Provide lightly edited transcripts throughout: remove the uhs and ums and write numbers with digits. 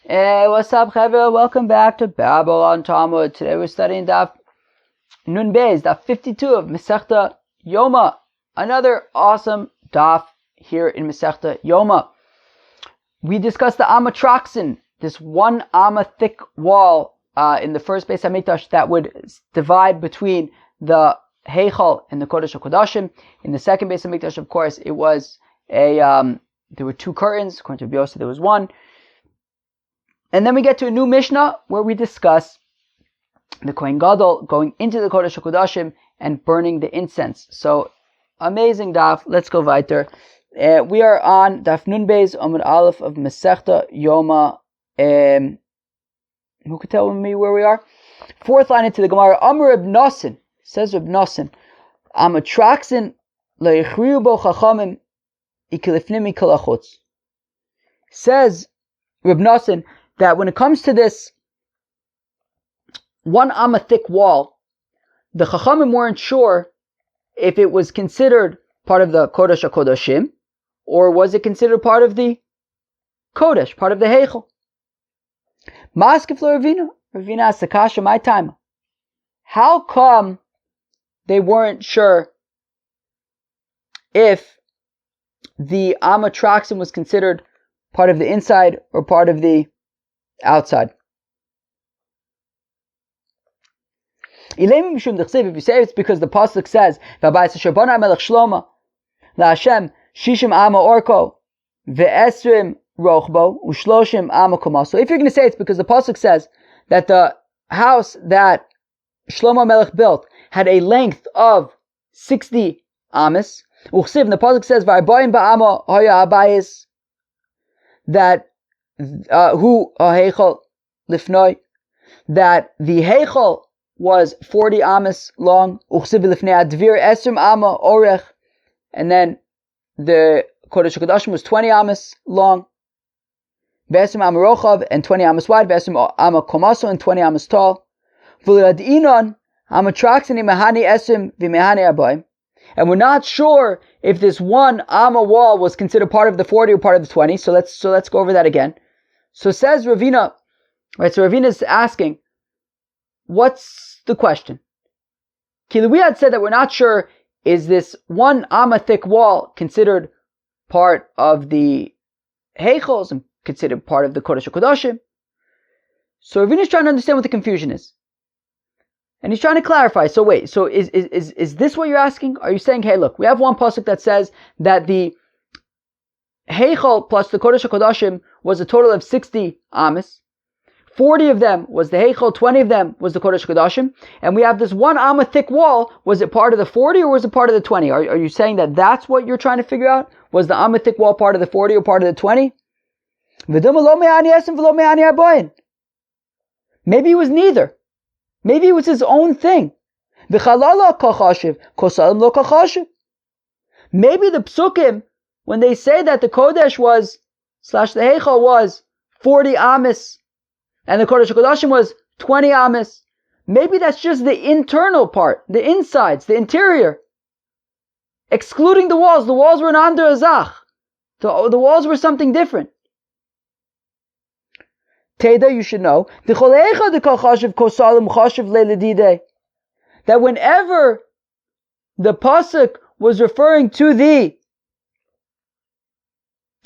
Hey, what's up, Chavir? Welcome back to Babylon Talmud. Today we're studying Daf Nun Beis, Daf 52 of Masechta Yoma. Another awesome Daf here in Masechta Yoma. We discussed the Amatraxin, this 1 amma thick wall in the first Beis HaMikdash that would divide between the Heichal and the Kodesh hakodashim. In the second Beis HaMikdash, of course, it was there were 2 curtains. According to Biosa, there was 1. And then we get to a new Mishnah where we discuss the Kohen Gadol going into the Kodesh HaKodashim and burning the incense. So, amazing daf. Let's go weiter. We are on Daf Nun Beis Amud Aleph of Masechta Yoma. Who could tell me where we are? 4th line into the Gemara. Amr Reb Nosson, says Reb Nosson, Amatraxin leichriu bo chachamim ikilifnim ikalachutz. Says Reb Nosson that when it comes to this 1 amma thick wall, the Chachamim weren't sure if it was considered part of the Kodesh hakodashim, or was it considered part of the Kodesh, part of the Heichel. Maskef Ravina. Ravina asked the Kasha, my time. How come they weren't sure if the Amatraxim was considered part of the inside or part of the outside? If you say it's because the pasuk says, LaHashem shishim ama orko ve'esrim rochbo ushloshim ama komas. So if you're going to say it's because the pasuk says that the house that Shlomo Melech built had a length of 60 amas, uchsiv, and the pasuk says v'arbaim ba'ama hoya abayis, that who heichal lifnoi, that the heichal was 40 amas long, uchsiv lifnei advir esrim ama orech, and then the kodesh hakodashim was 20 amas long, ve'esrim ama rochav, and 20 amas wide, ve'esrim ama komaso, and 20 amas tall, v'ladinon amatraxin imehani esrim v'imehani arbaim. And we're not sure if this 1 amma wall was considered part of the 40 or part of the 20. So let's go over that again. So says Ravina, right? So Ravina is asking, what's the question? We had said that we're not sure, is this 1 amma thick wall considered part of the Heichels and considered part of the Kodesh hakodashim? So Ravina is trying to understand what the confusion is. And he's trying to clarify. So wait, so is this what you're asking? Are you saying, hey, look, we have one pasuk that says that the Heichal plus the Kodesh hakodashim was a total of 60 amas. 40 of them was the Heichal, 20 of them was the Kodesh hakodashim. And we have this 1 amma thick wall. Was it part of the 40 or was it part of the 20? Are you saying that that's what you're trying to figure out? Was the amma thick wall part of the 40 or part of the 20? Maybe it was neither. Maybe it was his own thing. Maybe the psukim, when they say that the Kodesh was, / the Heichal was 40 amas, and the Kodesh hakodashim was 20 amas, maybe that's just the internal part, the insides, the interior. Excluding the walls. The walls were an ander azach. The walls were something different. Teda, you should know, that whenever the pasuk was referring to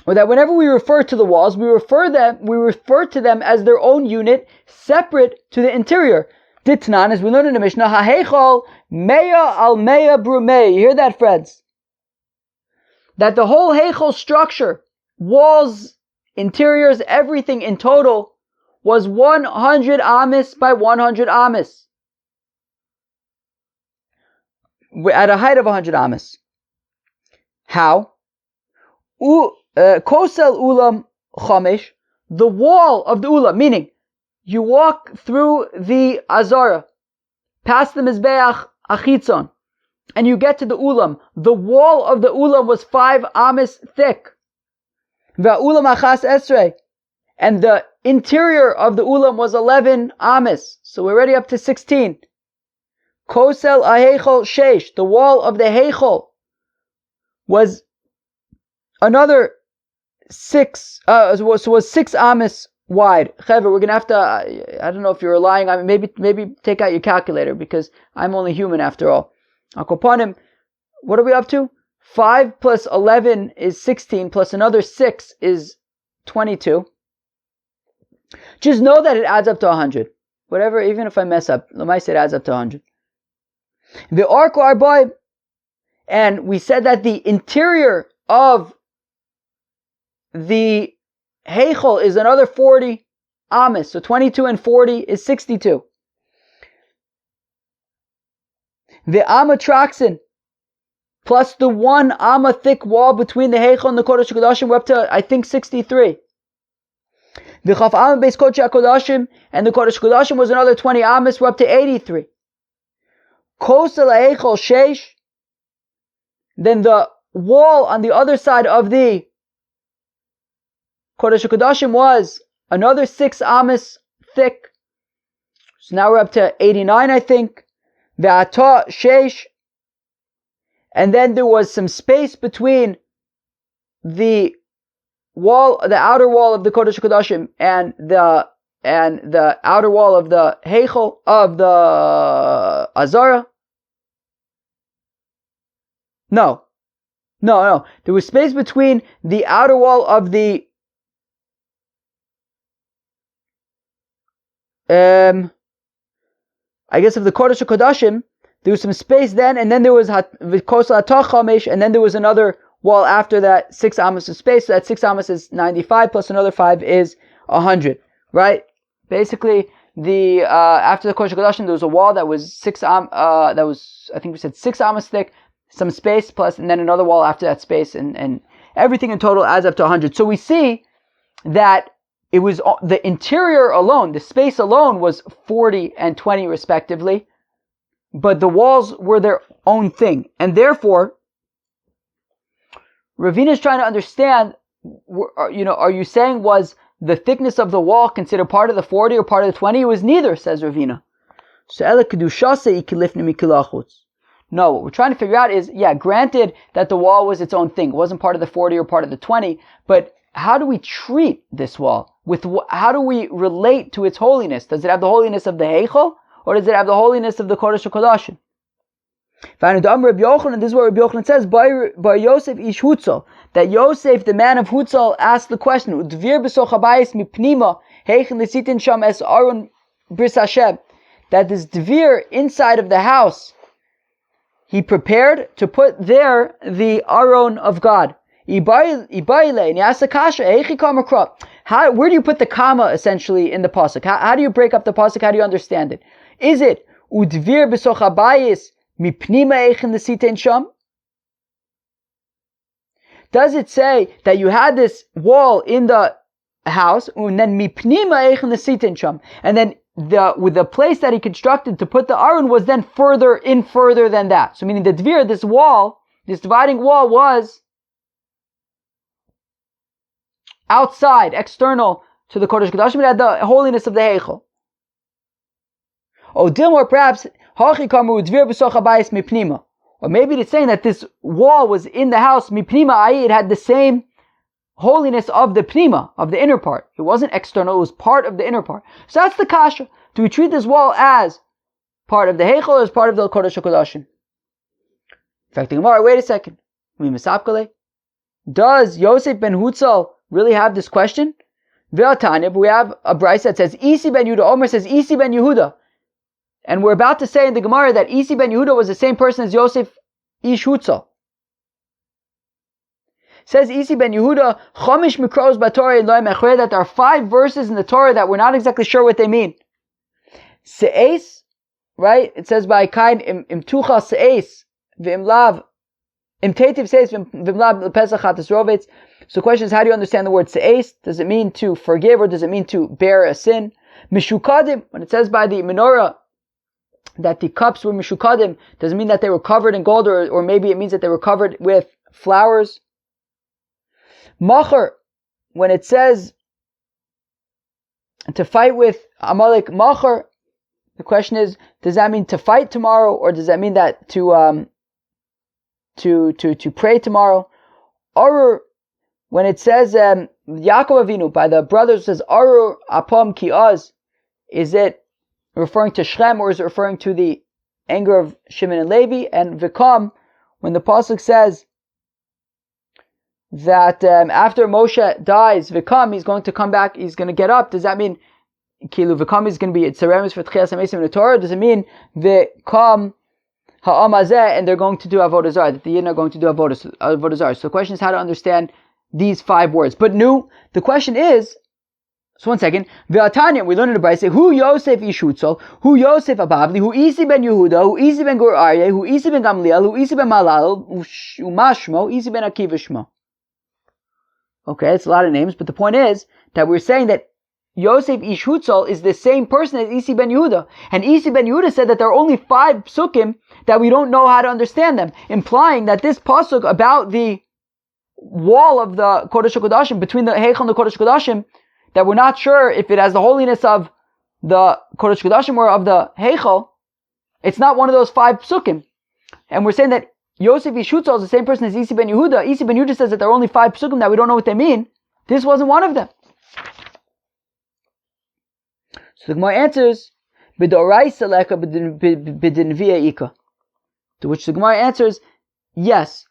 or that whenever we refer to the walls, we refer to them as their own unit, separate to the interior. Ditnan, as we learn in the Mishnah, ha'heichal meya al meya brumei. You hear that, friends? That the whole heichal structure, walls, interiors, everything in total, was 100 amas by 100 amas. At a height of 100 amas. How? Kosel ulam chamesh, the wall of the ulam, meaning you walk through the azara, past the mizbeach achitzon, and you get to the ulam. The wall of the ulam was 5 amas thick. Va'ulam achas esrei, and the interior of the ulam was 11 amas. So we're already up to 16. Kosel aheichol sheish, the wall of the heichol was another 6, was 6 amas wide. Chaver, we're going to have to, I don't know if you're relying on, maybe take out your calculator, because I'm only human after all. Akopanim, what are we up to? 5 plus 11 is 16, plus another 6 is 22. Just know that it adds up to 100. Whatever, even if I mess up, Lamaisa, it adds up to 100. The ark arboy, and we said that the interior of the heichal is another 40 amas, so 22 and 40 is 62. The amatraxin, plus the 1 amma thick wall between the heichal and the kodesh hakodashim, we're up to, I think, 63. The chaf amma base kodesh hakodashim, and the kodesh hakodashim was another 20 amas, we're up to 83. Kosel heichal sheish, then the wall on the other side of the kodesh hakodashim was another 6 amas thick. So now we're up to 89, I think. Ve'ata sheish, and then there was some space between the wall, the outer wall of the kodesh hakodashim, and the outer wall of the heichal of the azara. No. There was space between the outer wall of the I guess of the kodesh hakodashim. There was some space then, and then there was kosel atachamesh, and then there was another wall after that, 6 amas of space. So that 6 amas is 95, plus another 5 is 100, right? Basically, the after the kodesh hakodashim, there was a wall that was that was, I think we said 6 amas thick, some space plus, and then another wall after that space, and everything in total adds up to 100. So we see that it was the interior alone, the space alone was 40 and 20 respectively, but the walls were their own thing. And therefore, Ravina is trying to understand, are you saying was the thickness of the wall considered part of the 40 or part of the 20? It was neither, says Ravina. No, what we're trying to figure out is, granted that the wall was its own thing, it wasn't part of the 40 or part of the 20, but how do we treat this wall? How do we relate to its holiness? Does it have the holiness of the heichal, or does it have the holiness of the kodesh hakodashim? And this is what Rabbi Yochanan says, by Yosef ish Hutzal, that Yosef, the man of Hutzal, asked the question, that this dvir inside of the house, he prepared to put there the aron of God. And he asked the kasha, where do you put the comma essentially in the pasuk? How do you break up the pasuk? How do you understand it? Is it udvir b'soch habayis mipnima eichin l'sitein sham? Does it say that you had this wall in the house, and then mipnima eichin l'sitein sham, and then with the place that he constructed to put the aron was then further than that? So meaning the dvir, this wall, this dividing wall was outside, external to the kodesh hakodashim. It had the holiness of the heichal. Or Dilmor, perhaps, or maybe it's saying that this wall was in the house, mipnima, i.e. it had the same holiness of the pnima, of the inner part. It wasn't external, it was part of the inner part. So that's the kasha. Do we treat this wall as part of the heichal or as part of the kodesh hakodashim? In fact, the Gemara, wait a second. Does Yosef ben Hutzal really have this question? But we have a brayso that says Isi ben Yehuda. Omer says Isi ben Yehuda. And we're about to say in the Gemara that Isi ben Yehuda was the same person as Yosef ish Hutzal. Says Isi ben Yehuda, Chomish mikros b'Torah Elohim echoreh, that there are 5 verses in the Torah that we're not exactly sure what they mean. Se'es, right? It says by kain im tucha se'es v'im lav im tetiv se'es v'im lav l'pesach chatas rovetz. So the question is, how do you understand the word se'es? Does it mean to forgive, or does it mean to bear a sin? Mishukadim, when it says by the menorah that the cups were mishukadim, does it mean that they were covered in gold, or maybe it means that they were covered with flowers? Machar, when it says to fight with Amalek Machar, the question is, does that mean to fight tomorrow, or does that mean that to pray tomorrow? Or when it says Yaakov Avinu by the brothers says Arur Apam Ki Az, is it referring to Shechem or is it referring to the anger of Shimon and Levi? And Vikam, when the pasuk says that after Moshe dies, Vikam, he's going to come back, he's going to get up. Does that mean Kilu Vikam is going to be Tzeremis for Tchias HaMesim in the Torah? Does it mean Vikam Ha'am Hazeh and they're going to do Avodah Zarah, that the Yidden are going to do Avodah Zarah? So the question is how to understand these 5 words. But the question is, so one second, V'atanya, we learn in the Brayse, Hu Yosef Ishutzol, Hu Yosef Abavli, Hu Isi ben Yehuda, Hu Isi ben Gur Aryeh, Hu Isi ben Gamliel, Hu Isi ben Malal, Hu Mashmo, Isi ben Akiva Shmo. Okay, it's a lot of names, but the point is that we're saying that Yosef Ish Hutzal is the same person as Isi ben Yehuda. And Isi ben Yehuda said that there are only 5 psukim that we don't know how to understand them, implying that this pasuk about the wall of the Kodesh HaKodashim, between the Heichal and the Kodesh HaKodashim, that we're not sure if it has the holiness of the Kodesh HaKodashim or of the Heichal, it's not one of those 5 psukim. And we're saying that Yosef Ish Hutzal is the same person as Isi ben Yehuda. Isi ben Yehuda says that there are only 5 psukim that we don't know what they mean. This wasn't one of them. So the Gemara answers, B'doraisa leka b'dinviya ika. To which the Gemara answers, yes,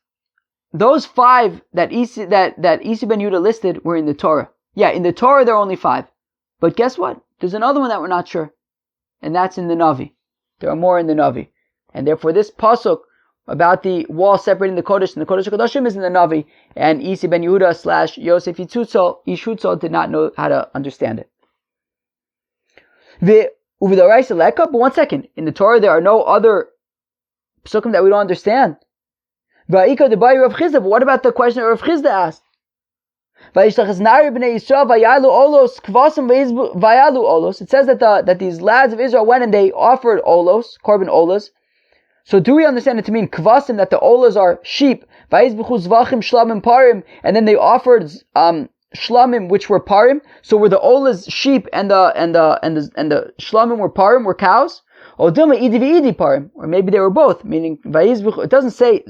those 5 that Isi ben Yehuda listed were in the Torah. Yeah, in the Torah there are only 5. But guess what? There's another one that we're not sure. And that's in the Navi. There are more in the Navi. And therefore this pasuk about the wall separating the Kodesh and the Kodesh HaKodashim is in the Navi. And Isi ben Yehuda / Yosef Ish Hutzal did not know how to understand it. But one second. In the Torah there are no other psukim that we don't understand. But what about the question that Rav Chizda asked? It says that these lads of Israel went and they offered olos, korban olos. So do we understand it to mean kvasim, that the olos are sheep, and then they offered shlamim, which were parim? So were the olas sheep and the shlamim were parim, were cows? Or maybe they were both, meaning it doesn't say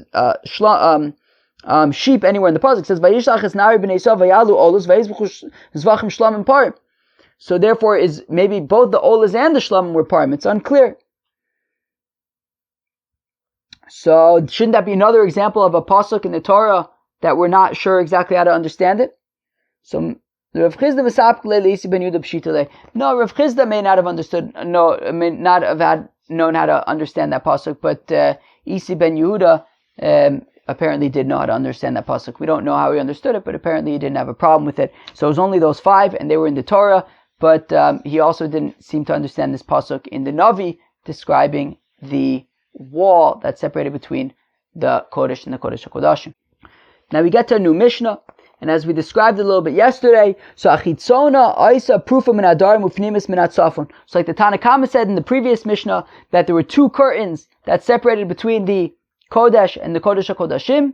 sheep anywhere in the pasuk. It says vayishlach es nari b'nei Yisrael vayalu olos vayizbuchu zvachim shlamim parim. So therefore, is maybe both the olas and the shlamim were parim? It's unclear. So shouldn't that be another example of a pasuk in the Torah that we're not sure exactly how to understand it? So Rav Chizda v'sapkle le'isi ben Yehuda pshitale. No, Rav Chizda may not have understood. No, may not have known how to understand that pasuk, but Isi ben Yehuda apparently did know how to understand that pasuk. We don't know how he understood it, but apparently he didn't have a problem with it. So it was only those 5, and they were in the Torah, but he also didn't seem to understand this pasuk in the Navi, describing the wall that separated between the Kodesh and the Kodesh HaKodashim. Now we get to a new Mishnah, and as we described a little bit yesterday, so achitzona aisa prufa min adarim ufnimis min atzafon. So like the Tanna Kama said in the previous Mishnah, that there were 2 curtains that separated between the Kodesh and the Kodesh HaKodashim,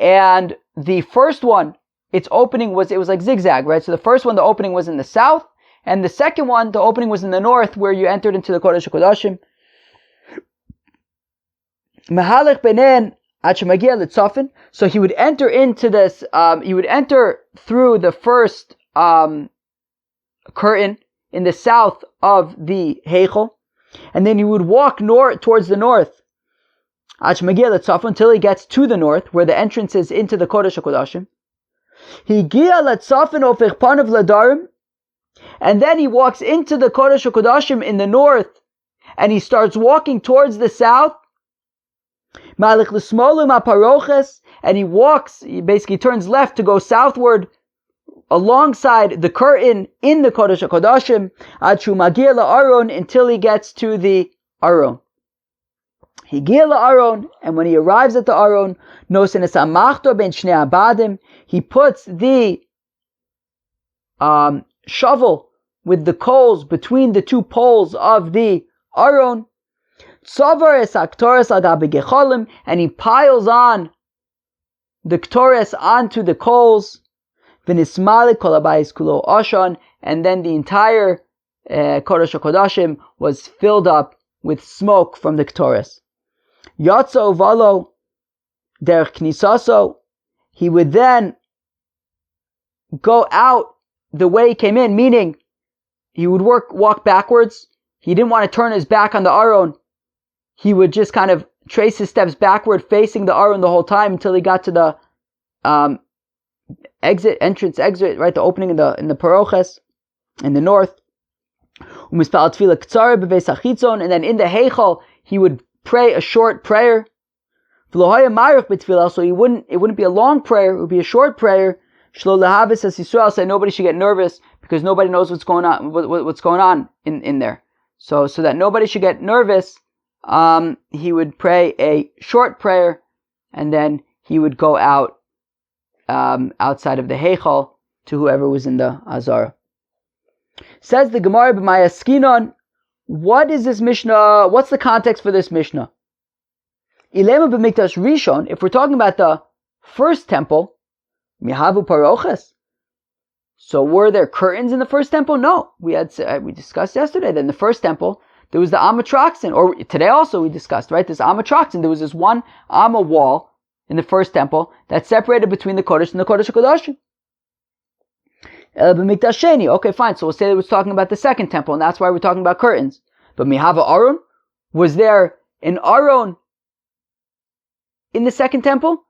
and the first one, its opening was like zigzag, right? So the first one, the opening was in the south, and the second one, the opening was in the north, where you entered into the Kodesh HaKodashim. Mahalech benen achemagia litzafin. So he would enter into this. He would enter through the first curtain in the south of the Heichel, and then he would walk towards the north. Until he gets to the north, where the entrance is into the Kodesh HaKodashim. And then he walks into the Kodesh HaKodashim in the north, and he starts walking towards the south. And he basically turns left to go southward alongside the curtain in the Kodesh HaKodashim, until he gets to the Aron. And when he arrives at the Aron, he puts the shovel with the coals between the 2 poles of the Aron, and he piles on the Ktores onto the coals, and then the entire Kodesh HaKodashim was filled up with smoke from the Ktores. Yatso valo derech knisaso, he would then go out the way he came in, meaning he would walk backwards. He didn't want to turn his back on the Aron. He would just kind of trace his steps backward, facing the Aron the whole time until he got to the exit, right, the opening in the Paroches in the north. And then in the Heichal, he would pray a short prayer. So it wouldn't be a long prayer, it would be a short prayer. So nobody should get nervous because nobody knows what's going on in there. So that nobody should get nervous, he would pray a short prayer, and then he would go out outside of the Heichal to whoever was in the Azara. Says the Gemara b'Maya Skinon, what is this Mishnah? What's the context for this Mishnah? Ilema b'Mikdash Rishon, if we're talking about the first temple, mihavu paroches. So were there curtains in the first temple? No. We discussed yesterday that in the first temple there was the Amatroxin, or today also we discussed, right? This Amatroxin, there was this one Amma wall in the first temple that separated between the kodesh and the kodesh hakodashim. Okay, fine. So we'll say that we're talking about the second temple, and that's why we're talking about curtains. But mihava Aron, was there an Aron in the second temple?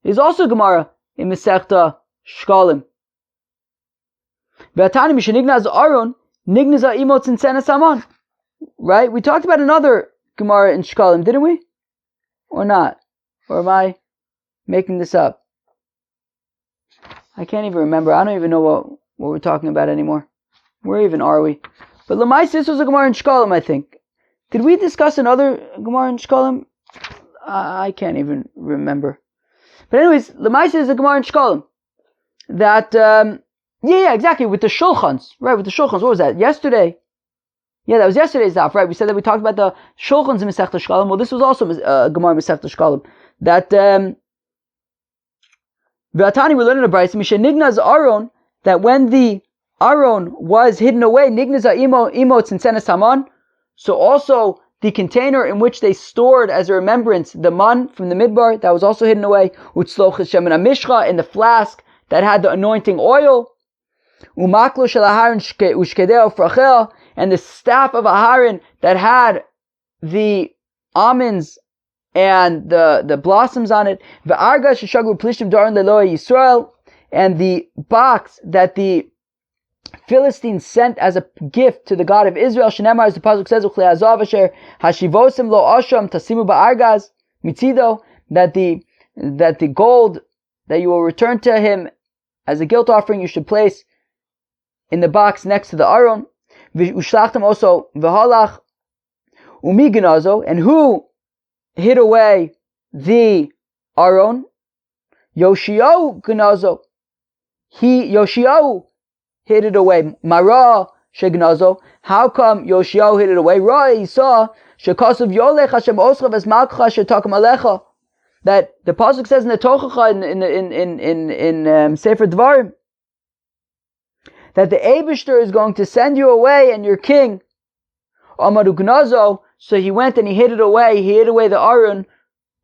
There's also Gemara in Masechta Shkalim. V'atani mishenignas Aron nignaza imot incense aman. Right? We talked about another Gemara in Shkalim, didn't we? Or not? Or am I making this up? I can't even remember. I don't even know what we're talking about anymore. Where even are we? But Lamais, this was a Gemara in Shkalim, I think. Did we discuss another Gemara in Shkalim? I can't even remember. But anyways, Lamais is a Gemara in Shkalim. That, yeah, exactly, with the Shulchans. Right, with the Shulchans. What was that? Yesterday? Yeah, that was yesterday's daf, right? We said that we talked about the Shulchans in Masechta Shkalim. Well, this was also Gemara in Masechta Shkalim. That, V'atani, we learned in the Brayso, Mishenignas Aron, that when the Aron was hidden away, Nignaza imot sinsenes haman, so also the container in which they stored as a remembrance the man from the midbar, that was also hidden away, Utzlochis shemen amishcha, in the flask that had the anointing oil, Umaklo shel Aharon ushkedeo frachel, and the staff of Aharon that had the almonds and the blossoms on it, V'arga sheshagru plishtim daran leloah Yisrael, and the box that the Philistines sent as a gift to the God of Israel, Shenemar, as the pasuk says, Uchle azav asher hashivosim lo asham tasimu ba'argaz mitzido, that the gold that you will return to him as a guilt offering you should place in the box next to the Aron. V'ushlachtam also v'halach umiganazo, and who hid away the Aron? Yoshiyahu gnazo. Yoshiyahu hid it away. Mara shegnazo. How come Yoshiyahu hid it away? Ra, he saw shekasav yolech Hashem oschav es malcha shetakam alecha. That the pasuk says in the Tochacha in Sefer Dvarim that the Eibishter is going to send you away and your king. Amaru gnazo. So he went and he hid it away. He hid away the Aron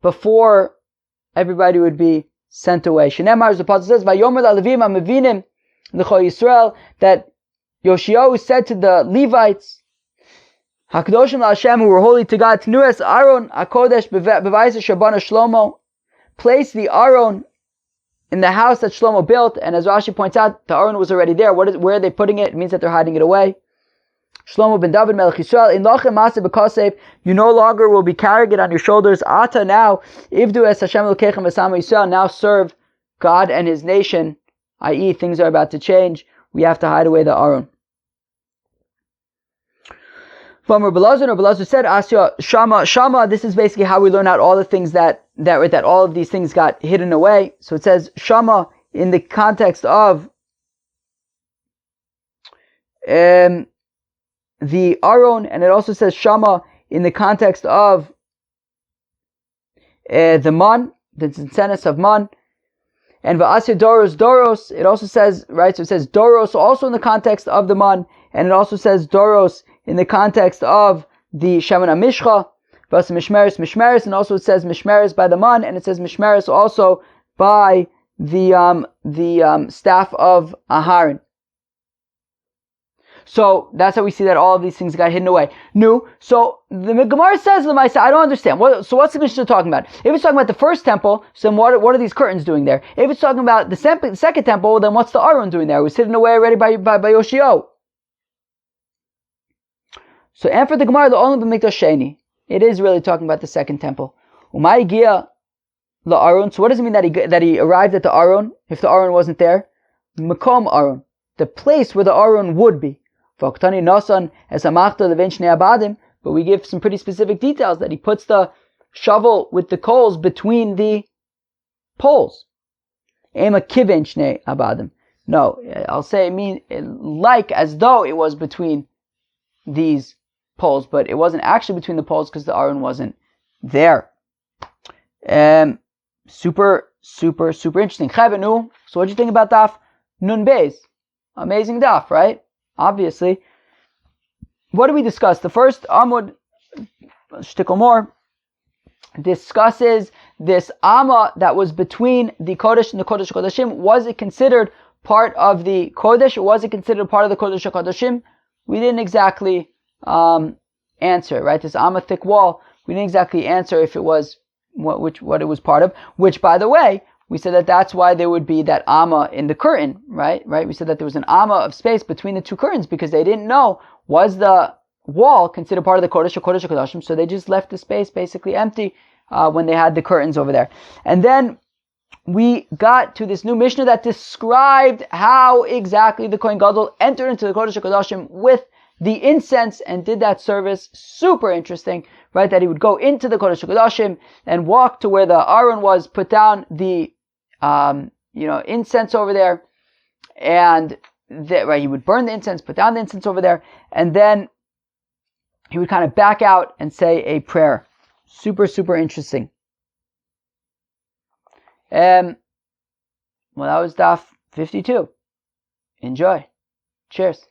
before everybody would be sent away. Shenemar, as the pasuk says, "Vayomer la'levim ha'mevinim l'chol Yisrael," that Yoshiyahu said to the Levites, "Hakodashim la'Hashem, who were holy to God, Tnuas Aron hakodesh b'vayis shabana Shlomo." Place the Aron in the house that Shlomo built, and as Rashi points out, the Aron was already there. Where are they putting it? It means that they're hiding it away. Shlomo ben David Melech Yisrael, in lachem maseh b'kasef, you no longer will be carrying it on your shoulders. Ata, now, ivdu es Hashem elokechem v'sama Yisrael, now serve God and His nation, i.e. things are about to change. We have to hide away the Aron. From Rabbi Elazar said, Asya Shama, this is basically how we learn out all the things that all of these things got hidden away. So it says Shama in the context of the Aron, and it also says Shama in the context of the Man, the incense of Man, and Va'asya Doros, it also says, right, so it says Doros also in the context of the Man, and it also says Doros in the context of the Shemen HaMishcha, V'asya Mishmeres, and also it says Mishmeres by the Man, and it says Mishmeres also by the staff of Aharon. So that's how we see that all of these things got hidden away. So the Gemara says, I don't understand. So what's the Mishnah talking about? If it's talking about the first temple, so then what are these curtains doing there? If it's talking about the second temple, then what's the Aron doing there? It was hidden away already by Yoshio. So and for the Gemara, the Olam b'Mikdash Sheni, it is really talking about the second temple. Umay Gia la Aron. So what does it mean that he arrived at the Aron if the Aron wasn't there? Makom Aron, the place where the Aron would be. But we give some pretty specific details that he puts the shovel with the coals between the poles. No, I'll say it mean like as though it was between these poles, but it wasn't actually between the poles because the Aron wasn't there. Super interesting. So what do you think about Daf Nun Beis? Amazing Daf, right? Obviously. What did we discuss? The first Amud, shtickle more, discusses this Amma that was between the Kodesh and the Kodesh HaKodashim. Was it considered part of the Kodesh, or was it considered part of the Kodesh HaKodashim? We didn't exactly answer, right? This Amma thick wall, we didn't exactly answer if it was what it was part of, which, by the way, we said that that's why there would be that Amma in the curtain, right? We said that there was an Amma of space between the two curtains because they didn't know, was the wall considered part of the Kodesh or Kodesh HaKodashim, so they just left the space basically empty when they had the curtains over there. And then we got to this new Mishnah that described how exactly the Kohen Gadol entered into the Kodesh HaKodashim with the incense and did that service. Super interesting, right? That he would go into the Kodesh HaKodashim and walk to where the Aron was, put down the incense over there, and he would burn the incense, put down the incense over there, and then he would kind of back out and say a prayer. Super interesting. Well, that was Daf 52. Enjoy. Cheers.